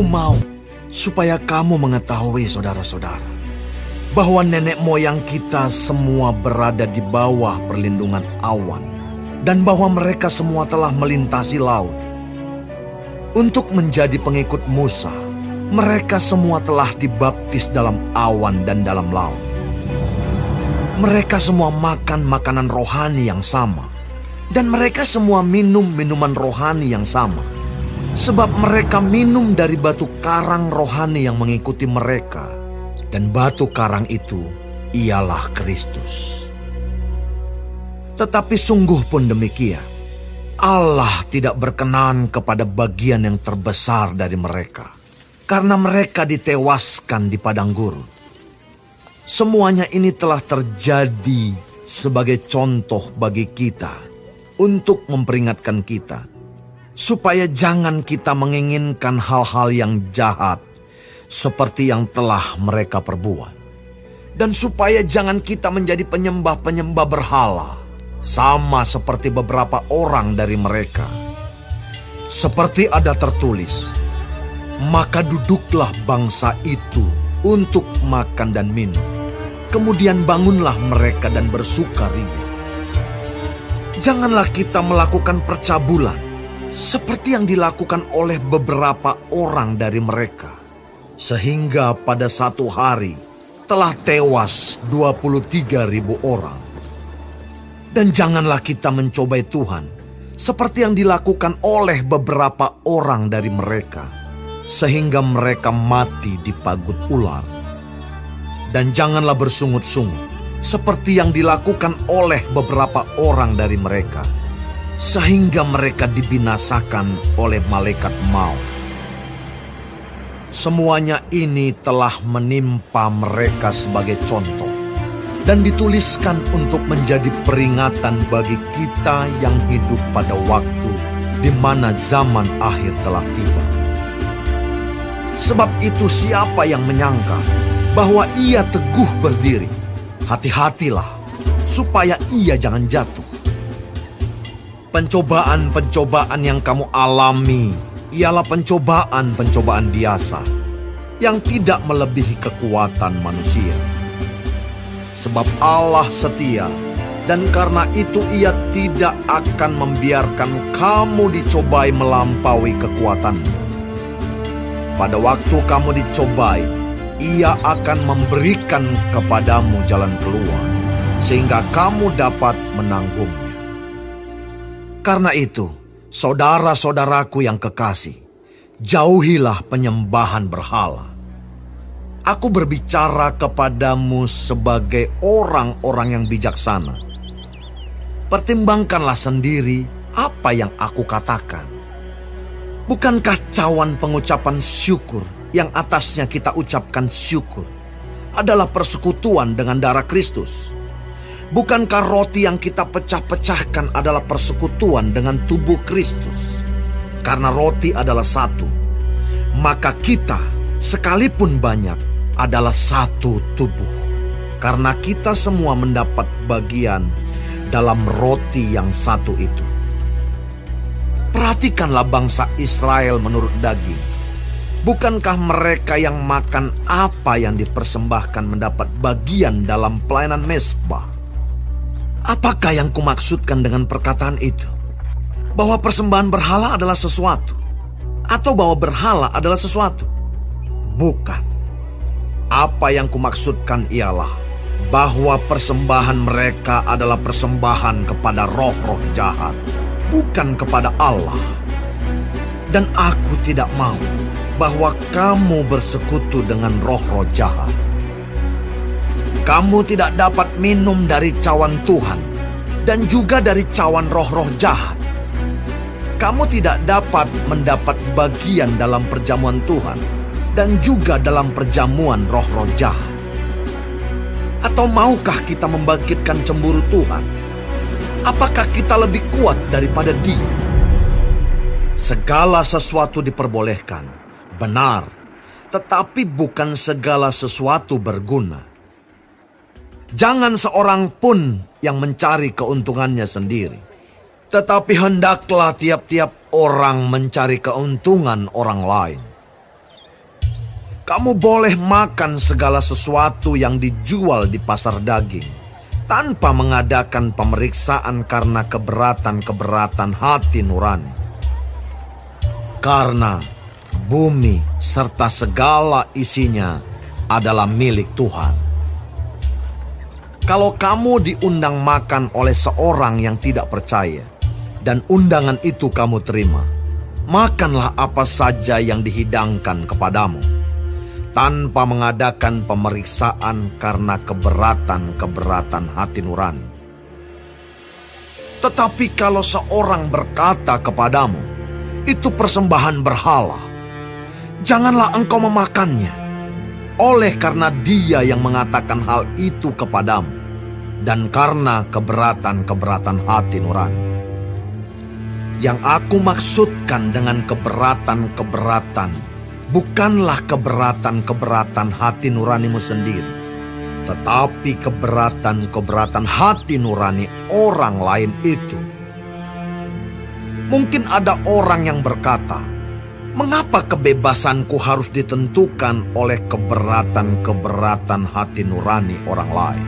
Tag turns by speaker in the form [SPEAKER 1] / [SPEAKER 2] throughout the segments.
[SPEAKER 1] mau supaya kamu mengetahui, saudara-saudara, bahwa nenek moyang kita semua berada di bawah perlindungan awan, dan bahwa mereka semua telah melintasi laut. Untuk menjadi pengikut Musa, mereka semua telah dibaptis dalam awan dan dalam laut. Mereka semua makan makanan rohani yang sama, dan mereka semua minum minuman rohani yang sama. Sebab mereka minum dari batu karang rohani yang mengikuti mereka, dan batu karang itu ialah Kristus. Tetapi sungguh pun demikian, Allah tidak berkenan kepada bagian yang terbesar dari mereka, karena mereka ditewaskan di padang gurun. Semuanya ini telah terjadi sebagai contoh bagi kita, untuk memperingatkan kita, supaya jangan kita menginginkan hal-hal yang jahat seperti yang telah mereka perbuat. Dan supaya jangan kita menjadi penyembah-penyembah berhala, sama seperti beberapa orang dari mereka. Seperti ada tertulis, maka duduklah bangsa itu untuk makan dan minum. Kemudian bangunlah mereka dan bersukaria. Janganlah kita melakukan percabulan, seperti yang dilakukan oleh beberapa orang dari mereka, sehingga pada satu hari telah tewas 23.000 orang. Dan janganlah kita mencobai Tuhan, seperti yang dilakukan oleh beberapa orang dari mereka, sehingga mereka mati di pagut ular. Dan janganlah bersungut-sungut, seperti yang dilakukan oleh beberapa orang dari mereka, sehingga mereka dibinasakan oleh malaikat maut. Semuanya ini telah menimpa mereka sebagai contoh, dan dituliskan untuk menjadi peringatan bagi kita yang hidup pada waktu di mana zaman akhir telah tiba. Sebab itu siapa yang menyangka bahwa ia teguh berdiri, hati-hatilah supaya ia jangan jatuh. Pencobaan-pencobaan yang kamu alami ialah pencobaan-pencobaan biasa yang tidak melebihi kekuatan manusia. Sebab Allah setia, dan karena itu Ia tidak akan membiarkan kamu dicobai melampaui kekuatanmu. Pada waktu kamu dicobai, Ia akan memberikan kepadamu jalan keluar, sehingga kamu dapat menanggungnya. Karena itu, saudara-saudaraku yang kekasih, jauhilah penyembahan berhala. Aku berbicara kepadamu sebagai orang-orang yang bijaksana. Pertimbangkanlah sendiri apa yang aku katakan. Bukankah cawan pengucapan syukur yang atasnya kita ucapkan syukur adalah persekutuan dengan darah Kristus? Bukankah roti yang kita pecah-pecahkan adalah persekutuan dengan tubuh Kristus? Karena roti adalah satu, maka kita sekalipun banyak adalah satu tubuh. Karena kita semua mendapat bagian dalam roti yang satu itu. Perhatikanlah bangsa Israel menurut daging. Bukankah mereka yang makan apa yang dipersembahkan mendapat bagian dalam pelayanan mezbah? Apakah yang kumaksudkan dengan perkataan itu? Bahwa persembahan berhala adalah sesuatu? Atau bahwa berhala adalah sesuatu? Bukan. Apa yang kumaksudkan ialah bahwa persembahan mereka adalah persembahan kepada roh-roh jahat, bukan kepada Allah. Dan aku tidak mau bahwa kamu bersekutu dengan roh-roh jahat. Kamu tidak dapat minum dari cawan Tuhan dan juga dari cawan roh-roh jahat. Kamu tidak dapat mendapat bagian dalam perjamuan Tuhan dan juga dalam perjamuan roh-roh jahat. Atau maukah kita membangkitkan cemburu Tuhan? Apakah kita lebih kuat daripada Dia? Segala sesuatu diperbolehkan, benar, tetapi bukan segala sesuatu berguna. Jangan seorang pun yang mencari keuntungannya sendiri, tetapi hendaklah tiap-tiap orang mencari keuntungan orang lain. Kamu boleh makan segala sesuatu yang dijual di pasar daging, tanpa mengadakan pemeriksaan karena keberatan-keberatan hati nurani. Karena bumi serta segala isinya adalah milik Tuhan. Kalau kamu diundang makan oleh seorang yang tidak percaya, dan undangan itu kamu terima, makanlah apa saja yang dihidangkan kepadamu, tanpa mengadakan pemeriksaan karena keberatan-keberatan hati nurani. Tetapi kalau seorang berkata kepadamu, itu persembahan berhala, janganlah engkau memakannya, oleh karena dia yang mengatakan hal itu kepadamu, dan karena keberatan-keberatan hati nurani. Yang aku maksudkan dengan keberatan-keberatan, bukanlah keberatan-keberatan hati nuranimu sendiri, tetapi keberatan-keberatan hati nurani orang lain itu. Mungkin ada orang yang berkata, mengapa kebebasanku harus ditentukan oleh keberatan-keberatan hati nurani orang lain?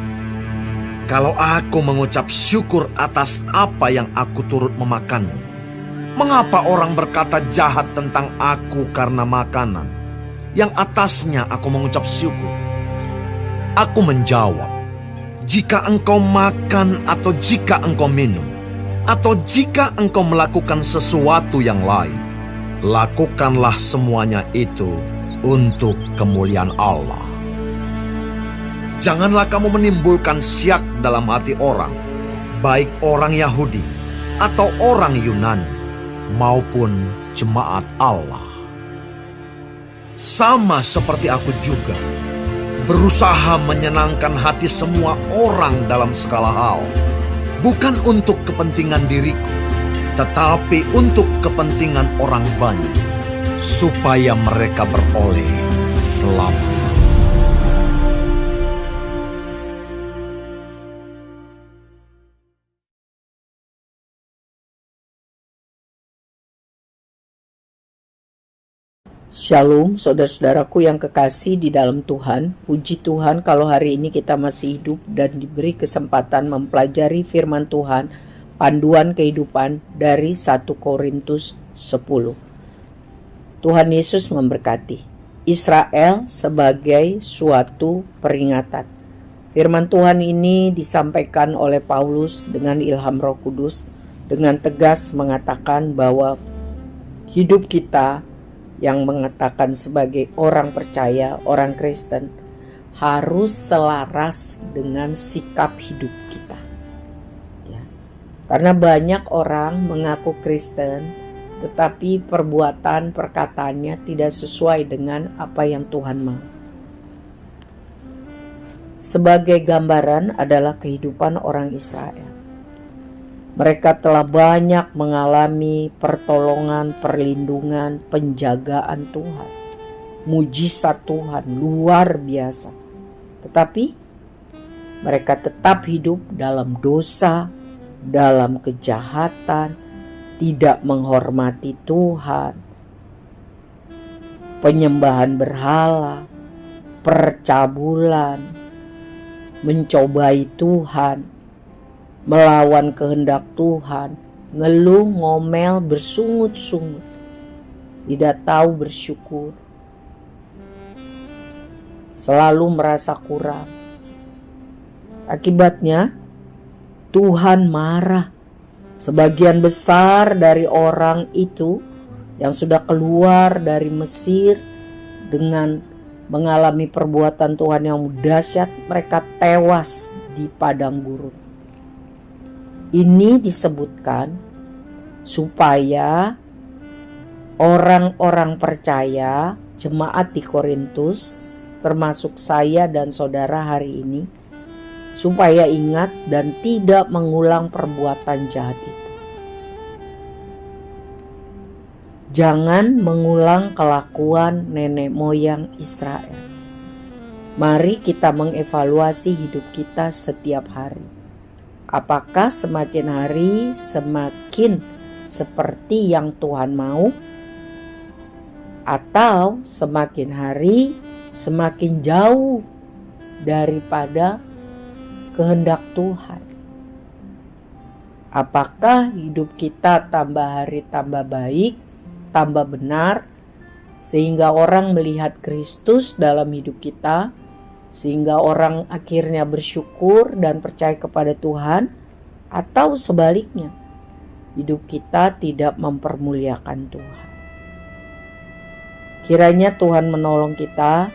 [SPEAKER 1] Kalau aku mengucap syukur atas apa yang aku turut memakannya, mengapa orang berkata jahat tentang aku karena makanan yang atasnya aku mengucap syukur? Aku menjawab, jika engkau makan atau jika engkau minum, atau jika engkau melakukan sesuatu yang lain, lakukanlah semuanya itu untuk kemuliaan Allah. Janganlah kamu menimbulkan syak dalam hati orang, baik orang Yahudi atau orang Yunani, maupun jemaat Allah. Sama seperti aku juga, berusaha menyenangkan hati semua orang dalam segala hal, bukan untuk kepentingan diriku, tetapi untuk kepentingan orang banyak, supaya mereka beroleh selamat.
[SPEAKER 2] Shalom saudara-saudaraku yang kekasih di dalam Tuhan. Puji Tuhan kalau hari ini kita masih hidup dan diberi kesempatan mempelajari firman Tuhan, panduan kehidupan dari 1 Korintus 10. Tuhan Yesus memberkati. Israel sebagai suatu peringatan. Firman Tuhan ini disampaikan oleh Paulus dengan ilham Roh Kudus, dengan tegas mengatakan bahwa hidup kita yang mengatakan sebagai orang percaya, orang Kristen, harus selaras dengan sikap hidup kita. Ya. Karena banyak orang mengaku Kristen, tetapi perbuatan, perkataannya tidak sesuai dengan apa yang Tuhan mau. Sebagai gambaran adalah kehidupan orang Israel. Mereka telah banyak mengalami pertolongan, perlindungan, penjagaan Tuhan. Mujizat Tuhan luar biasa. Tetapi mereka tetap hidup dalam dosa, dalam kejahatan, tidak menghormati Tuhan, penyembahan berhala, percabulan, mencobai Tuhan, melawan kehendak Tuhan, ngeluh, ngomel, bersungut-sungut, tidak tahu bersyukur, selalu merasa kurang. Akibatnya Tuhan marah. Sebagian besar dari orang itu yang sudah keluar dari Mesir dengan mengalami perbuatan Tuhan yang dahsyat, mereka tewas di padang gurun. Ini disebutkan supaya orang-orang percaya, jemaat di Korintus, termasuk saya dan saudara hari ini, supaya ingat dan tidak mengulang perbuatan jahat itu. Jangan mengulang kelakuan nenek moyang Israel. Mari kita mengevaluasi hidup kita setiap hari. Apakah semakin hari semakin seperti yang Tuhan mau, atau semakin hari semakin jauh daripada kehendak Tuhan? Apakah hidup kita tambah hari tambah baik, tambah benar, sehingga orang melihat Kristus dalam hidup kita, sehingga orang akhirnya bersyukur dan percaya kepada Tuhan, atau sebaliknya, hidup kita tidak mempermuliakan Tuhan? Kiranya Tuhan menolong kita,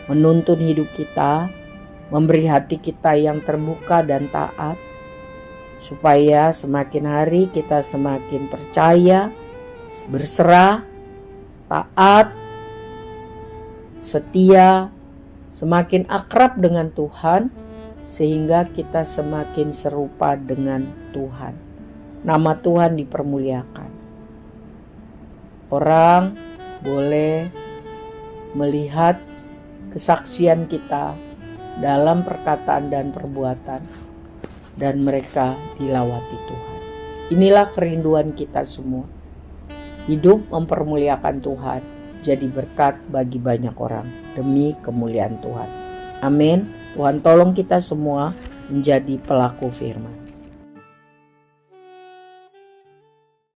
[SPEAKER 2] menuntun hidup kita, memberi hati kita yang terbuka dan taat, supaya semakin hari kita semakin percaya, berserah, taat, setia, semakin akrab dengan Tuhan, sehingga kita semakin serupa dengan Tuhan. Nama Tuhan dipermuliakan. Orang boleh melihat kesaksian kita dalam perkataan dan perbuatan, dan mereka dilawati Tuhan. Inilah kerinduan kita semua. Hidup mempermuliakan Tuhan, jadi berkat bagi banyak orang demi kemuliaan Tuhan. Amin. Tuhan tolong kita semua menjadi pelaku firman.